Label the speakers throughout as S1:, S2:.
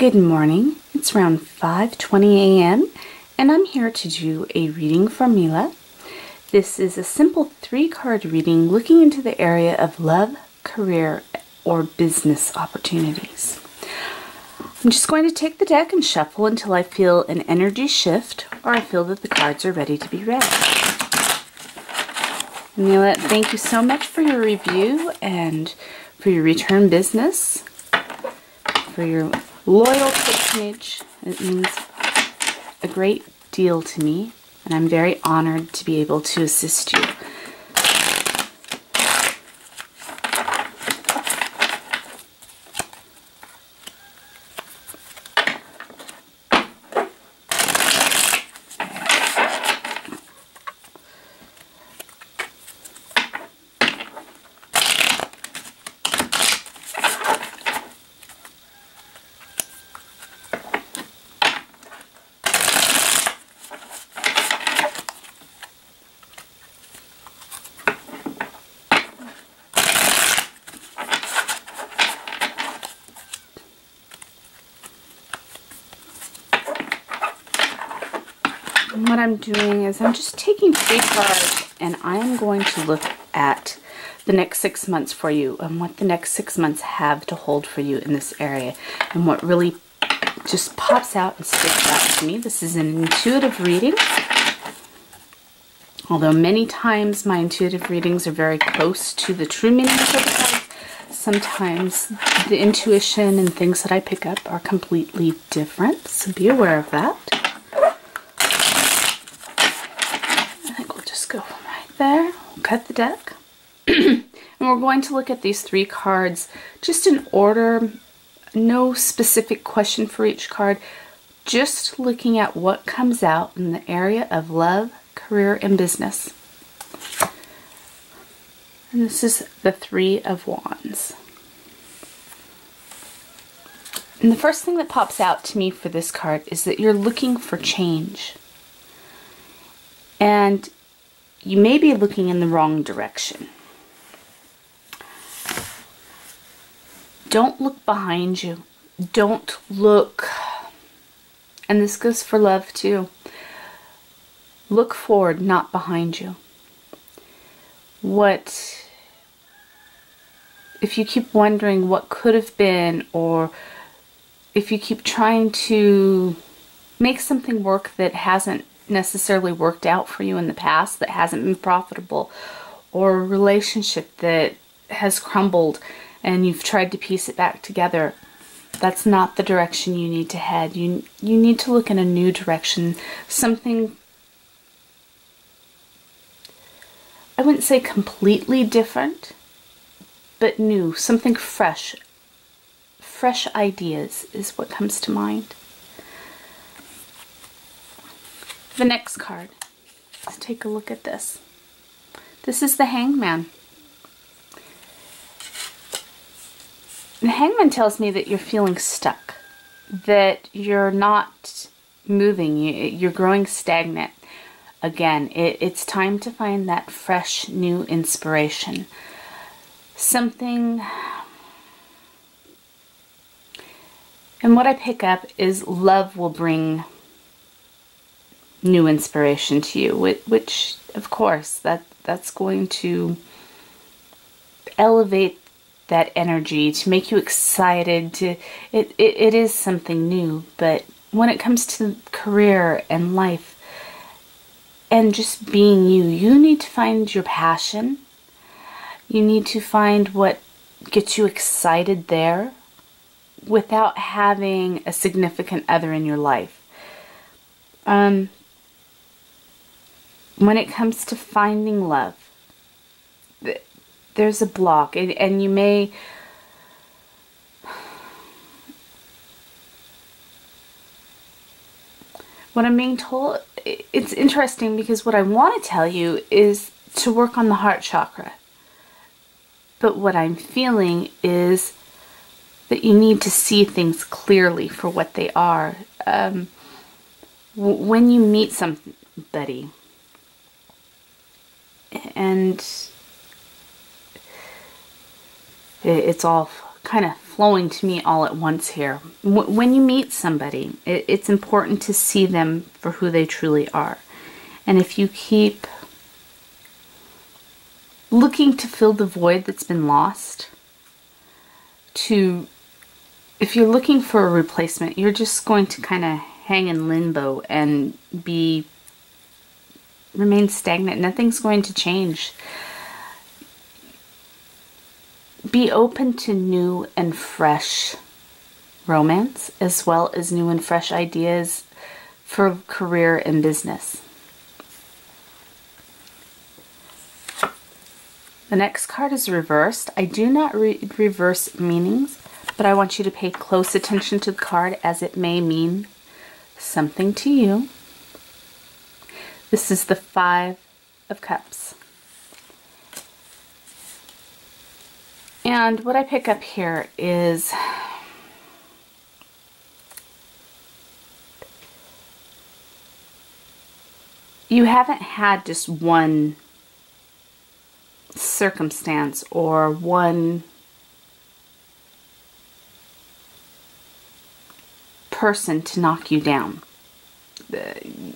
S1: Good morning. It's around 5:20 a.m. and I'm here to do a reading for Mila. This is a simple 3-card reading looking into the area of love, career, or business opportunities. I'm just going to take the deck and shuffle until I feel an energy shift or I feel that the cards are ready to be read. Mila, thank you so much for your review and for your return business, for your loyal patronage. It means a great deal to me, and I'm very honored to be able to assist you. What I'm doing is I'm just taking 3 cards and I'm going to look at the next 6 months for you and what the next 6 months have to hold for you in this area and what really just pops out and sticks out to me. This is an intuitive reading. Although many times my intuitive readings are very close to the true meanings of the cards, sometimes the intuition and things that I pick up are completely different, so be aware of that. Go right there. We'll cut the deck. And we're going to look at these 3 cards just in order. No specific question for each card. Just looking at what comes out in the area of love, career, and business. And this is the 3 of Wands. And the first thing that pops out to me for this card is that you're looking for change. And you may be looking in the wrong direction. Don't look behind you. Don't look, and this goes for love too. Look forward, not behind you. If you keep wondering what could have been, or if you keep trying to make something work that hasn't necessarily worked out for you in the past, that hasn't been profitable, or a relationship that has crumbled and you've tried to piece it back together, that's not the direction you need to head. You need to look in a new direction, something, I wouldn't say completely different, but new, something fresh. Fresh ideas is what comes to mind. The next card, let's take a look at this. This is the Hangman. The Hangman tells me that you're feeling stuck, that you're not moving, you're growing stagnant. Again, it's time to find that fresh, new inspiration. Something, and what I pick up is love will bring new inspiration to you, which of course that's going to elevate that energy, to make you excited, it is something new. But when it comes to career and life and just being you, you need to find your passion. You need to find what gets you excited there without having a significant other in your life. When it comes to finding love, there's a block, and you may, what I'm being told, it's interesting because what I want to tell you is to work on the heart chakra. But what I'm feeling is that you need to see things clearly for what they are. When you meet somebody, and it's all kind of flowing to me all at once here. When you meet somebody, it's important to see them for who they truly are. And if you keep looking to fill the void that's been lost, if you're looking for a replacement, you're just going to kind of hang in limbo and remain stagnant. Nothing's going to change. Be open to new and fresh romance, as well as new and fresh ideas for career and business. The next card is reversed. I do not read reverse meanings, but I want you to pay close attention to the card as it may mean something to you. This is the Five of Cups. And what I pick up here is you haven't had just one circumstance or one person to knock you down.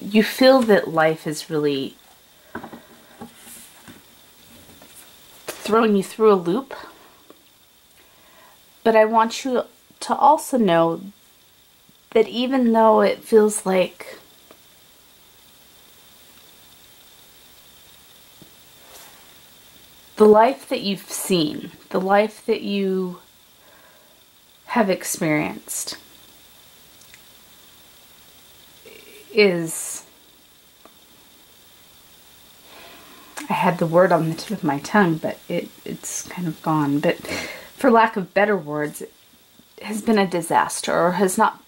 S1: You feel that life has really thrown you through a loop. But I want you to also know that even though it feels like the life that you've seen, the life that you have experienced is, I had the word on the tip of my tongue, but it's kind of gone. But for lack of better words, it has been a disaster or has not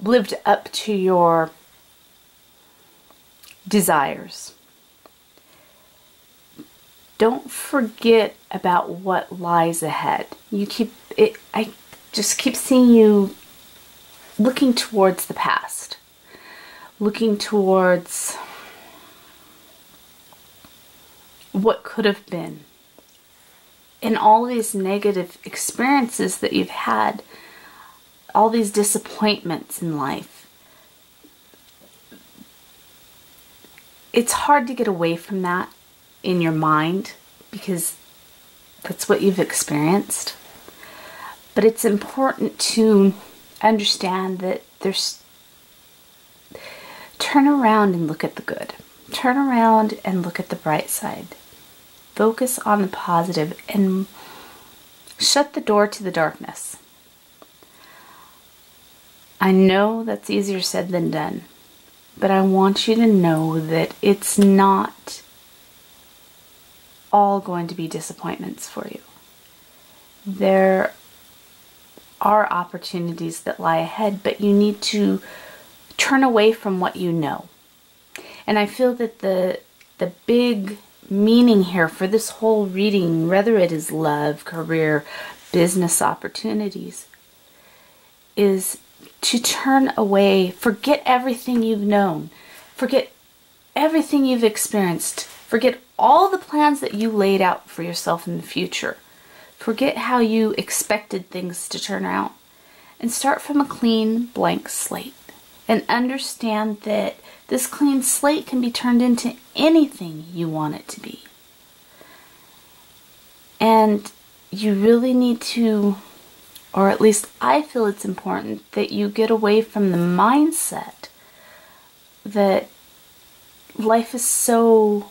S1: lived up to your desires. Don't forget about what lies ahead. I just keep seeing you looking towards the past, looking towards what could have been. In all these negative experiences that you've had, all these disappointments in life, it's hard to get away from that in your mind because that's what you've experienced. But it's important to understand that turn around and look at the good. Turn around and look at the bright side. Focus on the positive and shut the door to the darkness. I know that's easier said than done, but I want you to know that it's not all going to be disappointments for you. There are opportunities that lie ahead, but you need to turn away from what you know. And I feel that the big meaning here for this whole reading, whether it is love, career, business opportunities, is to turn away, forget everything you've known, forget everything you've experienced, forget all the plans that you laid out for yourself in the future, forget how you expected things to turn out, and start from a clean, blank slate. And understand that this clean slate can be turned into anything you want it to be. And you really need to, or at least I feel it's important, that you get away from the mindset that life is so,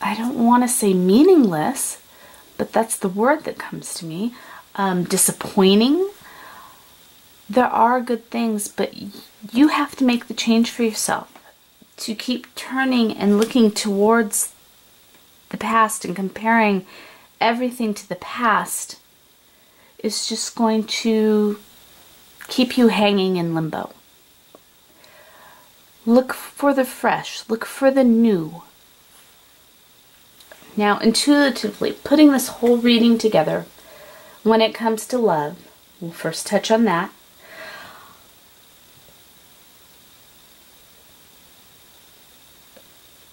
S1: I don't want to say meaningless, but that's the word that comes to me. Disappointing. There are good things, but you have to make the change for yourself. To keep turning and looking towards the past and comparing everything to the past is just going to keep you hanging in limbo. Look for the fresh, look for the new. Now, intuitively, putting this whole reading together, when it comes to love, we'll first touch on that.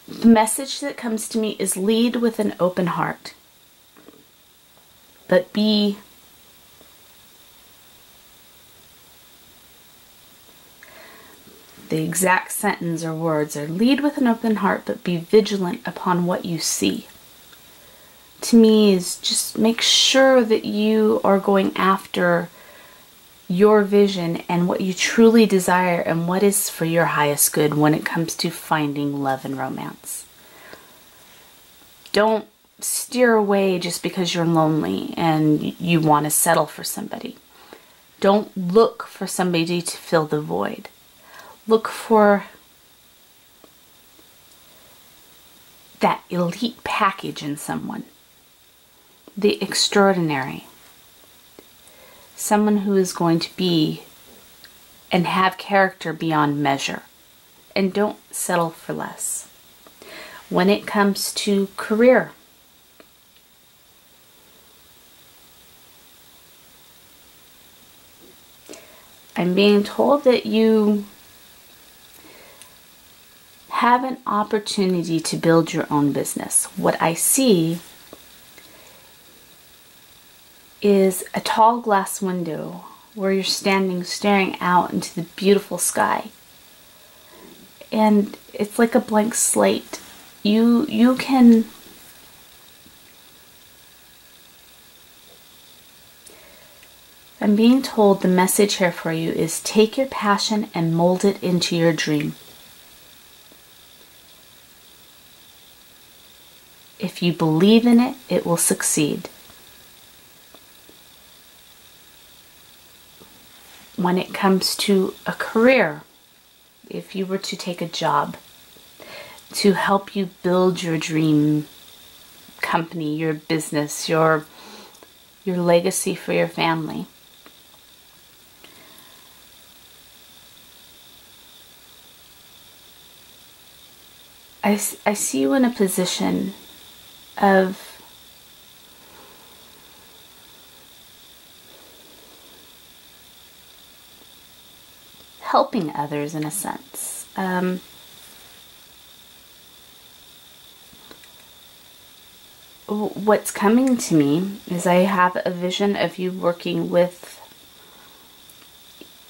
S1: The message that comes to me is lead with an open heart. but be the exact sentence or words are lead with an open heart, but be vigilant upon what you see. To me is just make sure that you are going after your vision and what you truly desire and what is for your highest good when it comes to finding love and romance. Don't steer away just because you're lonely and you want to settle for somebody. Don't look for somebody to fill the void. Look for that elite package in someone. The extraordinary. Someone who is going to be and have character beyond measure. And don't settle for less. When it comes to career, I'm being told that you have an opportunity to build your own business. What I see is a tall glass window where you're standing staring out into the beautiful sky. And it's like a blank slate. You can I'm being told the message here for you is take your passion and mold it into your dream. If you believe in it, it will succeed. When it comes to a career, if you were to take a job to help you build your dream company, your business, your legacy for your family, I see you in a position of helping others in a sense. What's coming to me is I have a vision of you working with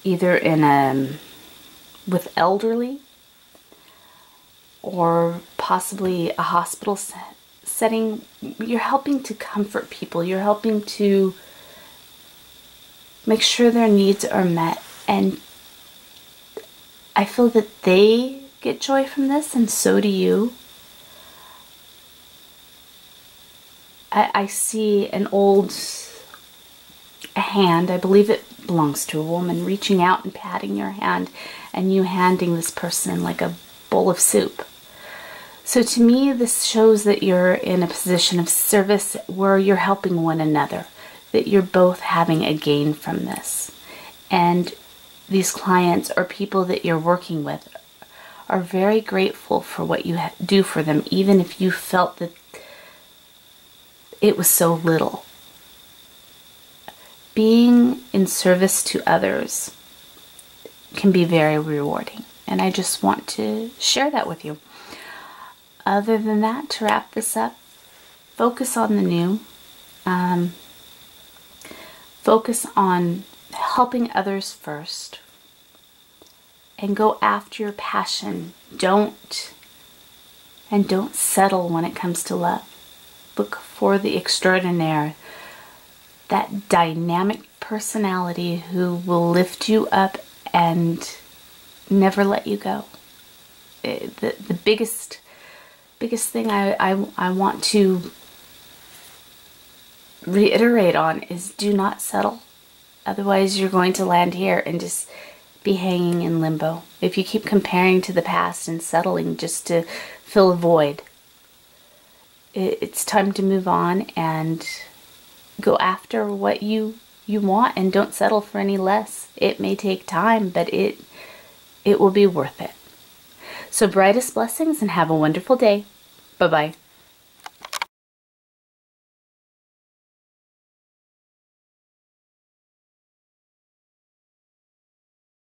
S1: either with elderly or possibly a hospital setting. You're helping to comfort people. You're helping to make sure their needs are met, and I feel that they get joy from this, and so do you. I see an old hand, I believe it belongs to a woman, reaching out and patting your hand, and you handing this person like a bowl of soup. So to me, this shows that you're in a position of service where you're helping one another, that you're both having a gain from this. And these clients or people that you're working with are very grateful for what you do for them, even if you felt that it was so little. Being in service to others can be very rewarding, and I just want to share that with you. Other than that, to wrap this up, focus on the new. Focus on helping others first, and go after your passion. Don't settle when it comes to love. Look for the extraordinaire, that dynamic personality who will lift you up and never let you go. The biggest thing I want to reiterate on is do not settle. Otherwise you're going to land here and just be hanging in limbo. If you keep comparing to the past and settling just to fill a void, it's time to move on and go after what you want, and don't settle for any less. It may take time, but it will be worth it. So brightest blessings and have a wonderful day. Bye-bye.